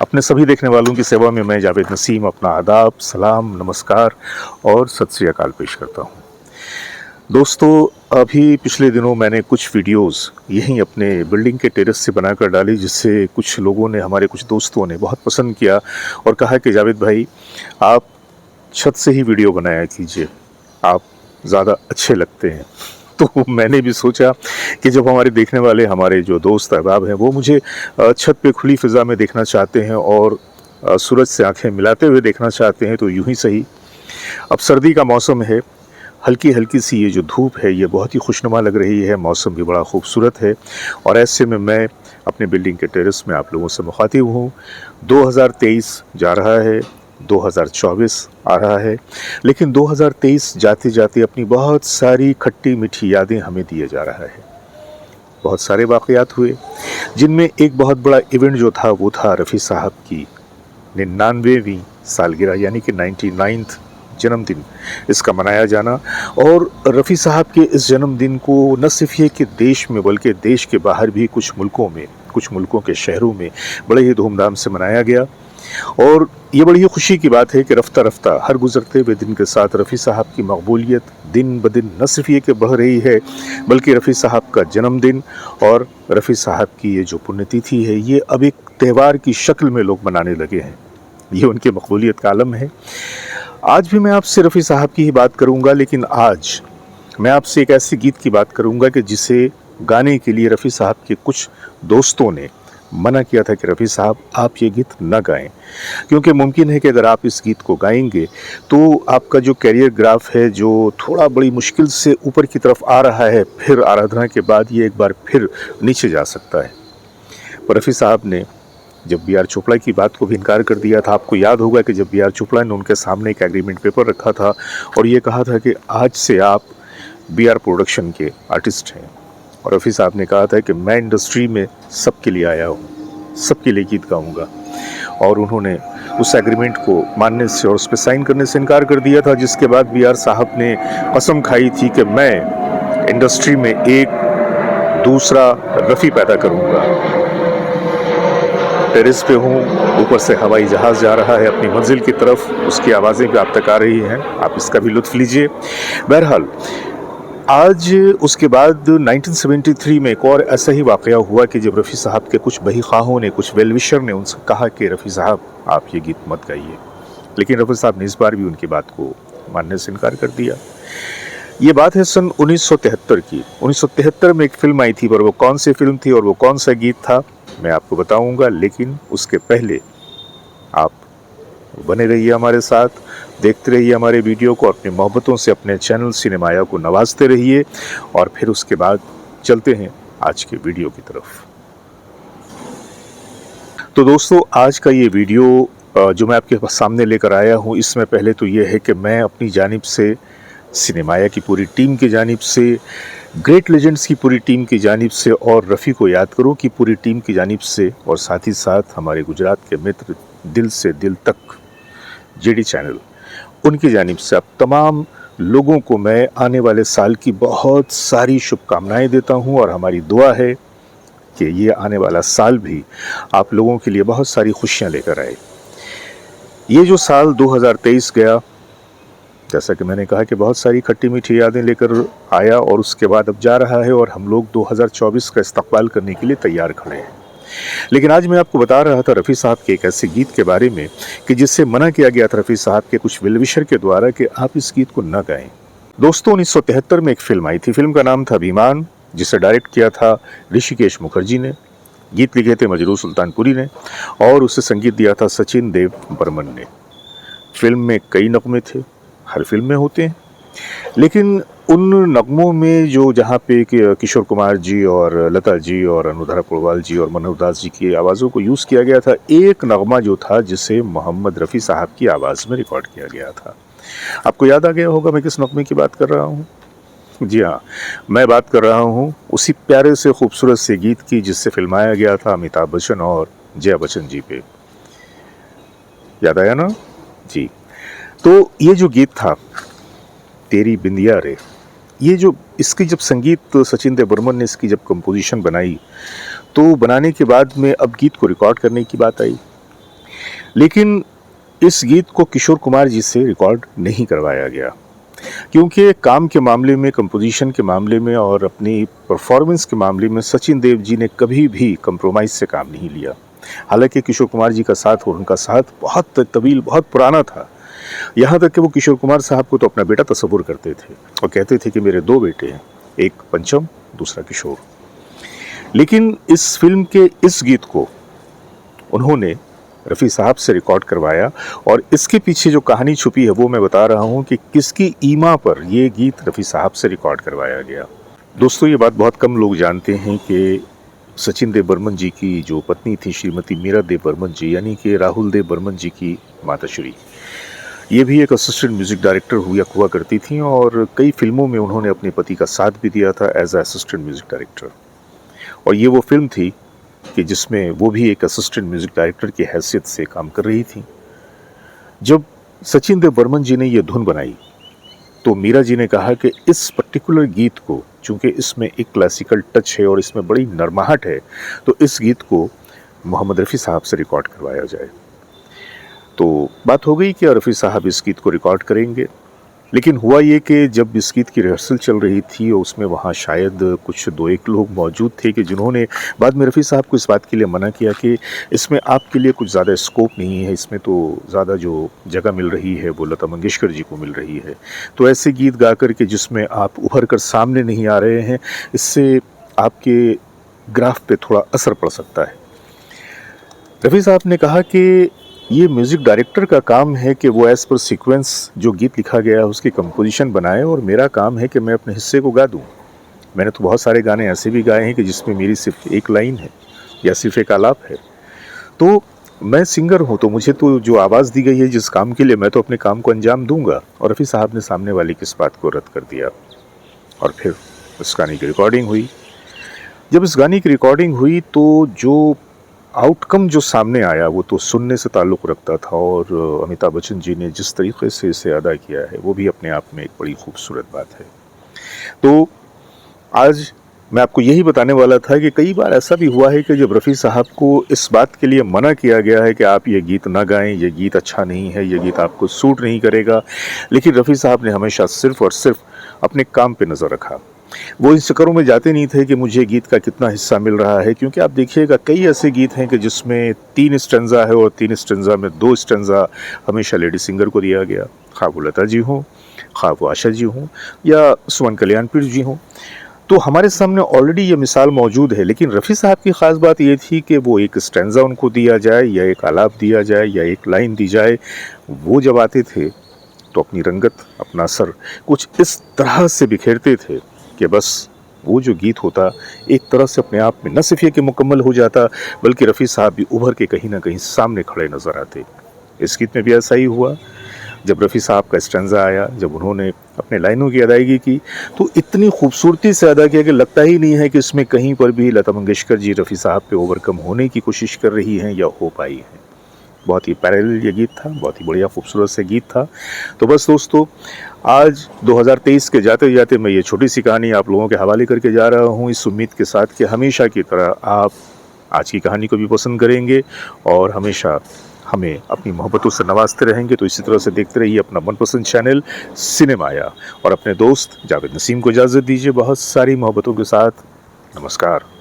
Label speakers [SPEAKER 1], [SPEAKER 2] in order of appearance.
[SPEAKER 1] अपने सभी देखने वालों की सेवा में मैं जावेद नसीम अपना आदाब, सलाम, नमस्कार और सत श्री अकाल पेश करता हूँ। दोस्तों, अभी पिछले दिनों मैंने कुछ वीडियोस यहीं अपने बिल्डिंग के टेरेस से बनाकर डाली, जिससे कुछ लोगों ने, हमारे कुछ दोस्तों ने बहुत पसंद किया और कहा कि जावेद भाई, आप छत से ही वीडियो बनाया कीजिए, आप ज़्यादा अच्छे लगते हैं। तो मैंने भी सोचा कि जब हमारे देखने वाले, हमारे जो दोस्त अहबाब हैं, वो मुझे छत पे खुली फ़िज़ा में देखना चाहते हैं और सूरज से आंखें मिलाते हुए देखना चाहते हैं, तो यूं ही सही। अब सर्दी का मौसम है, हल्की हल्की सी ये जो धूप है ये बहुत ही खुशनुमा लग रही है, मौसम भी बड़ा खूबसूरत है और ऐसे में मैं अपने बिल्डिंग के टेरेस में आप लोगों से मुखातिब हूँ। 2023 जा रहा है, 2024 आ रहा है, लेकिन 2023 जाते जाते अपनी बहुत सारी खट्टी मीठी यादें हमें दिए जा रहा है। बहुत सारे वाक़यात हुए, जिनमें एक बहुत बड़ा इवेंट जो था वो था रफ़ी साहब की 99वीं सालगिरह, यानी कि 99th जन्मदिन इसका मनाया जाना। और रफ़ी साहब के इस जन्मदिन को न सिर्फ ये कि देश में, बल्कि देश के बाहर भी कुछ मुल्कों के शहरों में बड़े ही धूमधाम से मनाया गया। और ये बड़ी ही खुशी की बात है कि रफ्ता रफ्ता हर गुजरते हुए दिन के साथ रफ़ी साहब की मकबूलियत दिन ब दिन न सिर्फ ये कि बढ़ रही है, बल्कि रफ़ी साहब का जन्मदिन और रफ़ी साहब की ये जो पुण्यतिथि है, ये अब एक त्यौहार की शक्ल में लोग मनाने लगे हैं। ये उनके मकबूलियत का आलम है। आज भी मैं आपसे रफ़ी साहब की ही बात करूंगा, लेकिन आज मैं आपसे एक ऐसे गीत की बात करूंगा कि जिसे गाने के लिए रफ़ी साहब के कुछ दोस्तों ने मना किया था कि रफ़ी साहब आप ये गीत न गाएं, क्योंकि मुमकिन है कि अगर आप इस गीत को गाएंगे तो आपका जो कैरियर ग्राफ है, जो थोड़ा बड़ी मुश्किल से ऊपर की तरफ आ रहा है, फिर आराधना के बाद ये एक बार फिर नीचे जा सकता है। पर रफ़ी साहब ने जब बी आर चोपड़ा की बात को भी इनकार कर दिया था। आपको याद होगा कि जब बी आर चोपड़ा ने उनके सामने एक एग्रीमेंट पेपर रखा था और ये कहा था कि आज से आप बी आर प्रोडक्शन के आर्टिस्ट हैं, और रफ़ी साहब ने कहा था कि मैं इंडस्ट्री में सबके लिए आया हूँ, सबके लिए गीत गाऊँगा, और उन्होंने उस एग्रीमेंट को मानने से और उस पर साइन करने से इनकार कर दिया था। जिसके बाद बी आर साहब ने कसम खाई थी कि मैं इंडस्ट्री में एक दूसरा रफ़ी पैदा करूँगा। टेरेस पे हूँ, ऊपर से हवाई जहाज़ जा रहा है अपनी मंजिल की तरफ, उसकी आवाज़ें भी आप तक आ रही हैं, आप इसका भी लुत्फ़ लीजिए। बहरहाल, आज उसके बाद 1973 में एक और ऐसा ही वाक़या हुआ कि जब रफ़ी साहब के कुछ बही-ख़्वाहों ने, कुछ वेल विशर ने उनसे कहा कि रफ़ी साहब आप ये गीत मत गाइए, लेकिन रफ़ी साहब ने इस बार भी उनकी बात को मानने से इनकार कर दिया। ये बात है सन 1973 की। 1973 में एक फ़िल्म आई थी, पर वो कौन सी फ़िल्म थी और वो कौन सा गीत था मैं आपको बताऊंगा, लेकिन उसके पहले आप बने रहिए हमारे साथ, देखते रहिए हमारे वीडियो को, अपनी मोहब्बतों से अपने चैनल सिनेमाया को नवाजते रहिए, और फिर उसके बाद चलते हैं आज के वीडियो की तरफ। तो दोस्तों, आज का ये वीडियो जो मैं आपके सामने लेकर आया हूँ, इसमें पहले तो ये है कि मैं अपनी जानिब से, सिनेमाया की पूरी टीम की जानिब से, ग्रेट लेजेंड्स की पूरी टीम की जानिब से और रफ़ी को याद करो की पूरी टीम की जानिब से, और साथ ही साथ हमारे गुजरात के मित्र दिल से दिल तक जेडी चैनल, उनकी जानिब से आप तमाम लोगों को मैं आने वाले साल की बहुत सारी शुभकामनाएं देता हूं, और हमारी दुआ है कि ये आने वाला साल भी आप लोगों के लिए बहुत सारी खुशियां लेकर आए। ये जो साल 2023 गया, जैसा कि मैंने कहा कि बहुत सारी खट्टी मीठी यादें लेकर आया, और उसके बाद अब जा रहा है और हम लोग 2024 का इस्तकबाल करने के लिए तैयार खड़े हैं। लेकिन आज मैं आपको बता रहा था रफ़ी साहब के एक ऐसे गीत के बारे में कि जिससे मना किया गया था रफ़ी साहब के कुछ वेलविशर के द्वारा कि आप इस गीत को न गाएं। दोस्तों, 1973 में एक फिल्म आई थी, फिल्म का नाम था अभिमान, जिसे डायरेक्ट किया था ऋषिकेश मुखर्जी ने, गीत लिखे थे मजरूर सुल्तानपुरी ने, और उसे संगीत दिया था सचिन देव बर्मन ने। फिल्म में कई नगमे थे, हर फिल्म में होते हैं, लेकिन उन नगमों में जो जहाँ पे किशोर कुमार जी और लता जी और अनुराधा पौडवाल जी और मनोहर दास जी की आवाज़ों को यूज़ किया गया था, एक नगमा जो था जिसे मोहम्मद रफ़ी साहब की आवाज़ में रिकॉर्ड किया गया था। आपको याद आ गया होगा मैं किस नगमे की बात कर रहा हूँ। जी हाँ, मैं बात कर रहा हूँ उसी प्यारे से खूबसूरत से गीत की जिससे फिल्माया गया था अमिताभ बच्चन और जया बच्चन जी पे। याद आया ना जी। तो ये जो गीत था तेरी बिंदिया रे, ये जो इसकी जब संगीत सचिन देव बर्मन ने इसकी जब कंपोजिशन बनाई, तो बनाने के बाद में अब गीत को रिकॉर्ड करने की बात आई। लेकिन इस गीत को किशोर कुमार जी से रिकॉर्ड नहीं करवाया गया, क्योंकि काम के मामले में, कंपोजिशन के मामले में और अपनी परफॉर्मेंस के मामले में सचिन देव जी ने कभी भी कंप्रोमाइज़ से काम नहीं लिया। हालांकि किशोर कुमार जी का साथ और उनका साथ बहुत तवील, बहुत पुराना था। यहाँ तक कि वो किशोर कुमार साहब को तो अपना बेटा तस्वुर करते थे और कहते थे कि मेरे 2 बेटे हैं, एक पंचम, दूसरा किशोर। लेकिन इस फिल्म के इस गीत को उन्होंने रफ़ी साहब से रिकॉर्ड करवाया और इसके पीछे जो कहानी छुपी है वो मैं बता रहा हूँ कि किसकी ईमा पर ये गीत रफ़ी साहब से रिकॉर्ड करवाया गया। दोस्तों, ये बात बहुत कम लोग जानते हैं कि सचिन देव बर्मन जी की जो पत्नी थी श्रीमती मीरा देव बर्मन जी, यानी कि राहुल देव बर्मन जी की माताश्री, ये भी एक असिस्टेंट म्यूज़िक डायरेक्टर हुआ करती थी और कई फिल्मों में उन्होंने अपने पति का साथ भी दिया था एज असिस्टेंट म्यूज़िक डायरेक्टर। और ये वो फिल्म थी कि जिसमें वो भी एक असिस्टेंट म्यूज़िक डायरेक्टर की हैसियत से काम कर रही थी। जब सचिन देव बर्मन जी ने ये धुन बनाई तो मीरा जी ने कहा कि इस पर्टिकुलर गीत को, चूँकि इसमें एक क्लासिकल टच है और इसमें बड़ी नरमाहट है, तो इस गीत को मोहम्मद रफ़ी साहब से रिकॉर्ड करवाया जाए। तो बात हो गई कि रफ़ी साहब इस गीत को रिकॉर्ड करेंगे। लेकिन हुआ ये कि जब इस गीत की रिहर्सल चल रही थी और उसमें वहाँ शायद कुछ 2-1 लोग मौजूद थे कि जिन्होंने बाद में रफ़ी साहब को इस बात के लिए मना किया कि इसमें आपके लिए कुछ ज़्यादा स्कोप नहीं है, इसमें तो ज़्यादा जो जगह मिल रही है वो लता मंगेशकर जी को मिल रही है। तो ऐसे गीत गा कर के जिसमें आप उभर कर सामने नहीं आ रहे हैं, इससे आपके ग्राफ पे थोड़ा असर पड़ सकता है। रफ़ी साहब ने कहा कि ये म्यूज़िक डायरेक्टर का काम है कि वो एज़ पर सीक्वेंस जो गीत लिखा गया है उसकी कंपोजिशन बनाए और मेरा काम है कि मैं अपने हिस्से को गा दूँ। मैंने तो बहुत सारे गाने ऐसे भी गाए हैं कि जिसमें मेरी सिर्फ एक लाइन है या सिर्फ एक आलाप है। तो मैं सिंगर हूँ, तो मुझे तो जो आवाज़ दी गई है जिस काम के लिए, मैं तो अपने काम को अंजाम दूंगा। और रफ़ी साहब ने सामने वाले की इस बात को रद्द कर दिया और फिर उस गाने की रिकॉर्डिंग हुई। जब इस गाने की रिकॉर्डिंग हुई तो जो आउटकम जो सामने आया वो तो सुनने से ताल्लुक़ रखता था और अमिताभ बच्चन जी ने जिस तरीके से इसे अदा किया है वो भी अपने आप में एक बड़ी खूबसूरत बात है। तो आज मैं आपको यही बताने वाला था कि कई बार ऐसा भी हुआ है कि जब रफ़ी साहब को इस बात के लिए मना किया गया है कि आप ये गीत ना गाएं, ये गीत अच्छा नहीं है, ये गीत आपको सूट नहीं करेगा, लेकिन रफ़ी साहब ने हमेशा सिर्फ़ और सिर्फ अपने काम पे नज़र रखा। वो इन चक्करों में जाते नहीं थे कि मुझे गीत का कितना हिस्सा मिल रहा है, क्योंकि आप देखिएगा कई ऐसे गीत हैं कि जिसमें 3 स्टैंज़ा है और 3 स्टैंज़ा में 2 स्टैंज़ा हमेशा लेडी सिंगर को दिया गया, खा वो लता जी हों, खा वो आशा जी हों या सुमन कल्याणपुर जी हों। तो हमारे सामने ऑलरेडी ये मिसाल मौजूद है। लेकिन रफ़ी साहब की ख़ास बात ये थी कि वो एक स्टैंज़ा उनको दिया जाए या एक आलाप दिया जाए या एक लाइन दी जाए, वो जब आते थे तो अपनी रंगत, अपना असर कुछ इस तरह से बिखेरते थे कि बस वो जो गीत होता एक तरह से अपने आप में न सिर्फ ये कि मुकम्मल हो जाता, बल्कि रफ़ी साहब भी उभर के कहीं ना कहीं सामने खड़े नज़र आते। इस गीत में भी ऐसा ही हुआ। जब रफ़ी साहब का स्टैंज़ा आया, जब उन्होंने अपने लाइनों की अदायगी की तो इतनी खूबसूरती से अदा किया कि लगता ही नहीं है कि इसमें कहीं पर भी लता मंगेशकर जी रफ़ी साहब पे ओवरकम होने की कोशिश कर रही हैं या हो पाई हैं। बहुत ही पैरेलल ये गीत था, बहुत ही बढ़िया खूबसूरत से गीत था। तो बस दोस्तों, आज 2023 के जाते जाते मैं ये छोटी सी कहानी आप लोगों के हवाले करके जा रहा हूँ, इस उम्मीद के साथ कि हमेशा की तरह आप आज की कहानी को भी पसंद करेंगे और हमेशा हमें अपनी मोहब्बतों से नवाजते रहेंगे। तो इसी तरह से देखते रहिए अपना मनपसंद चैनल सिनेमाया और अपने दोस्त जावेद नसीम को इजाज़त दीजिए बहुत सारी मोहब्बतों के साथ। नमस्कार।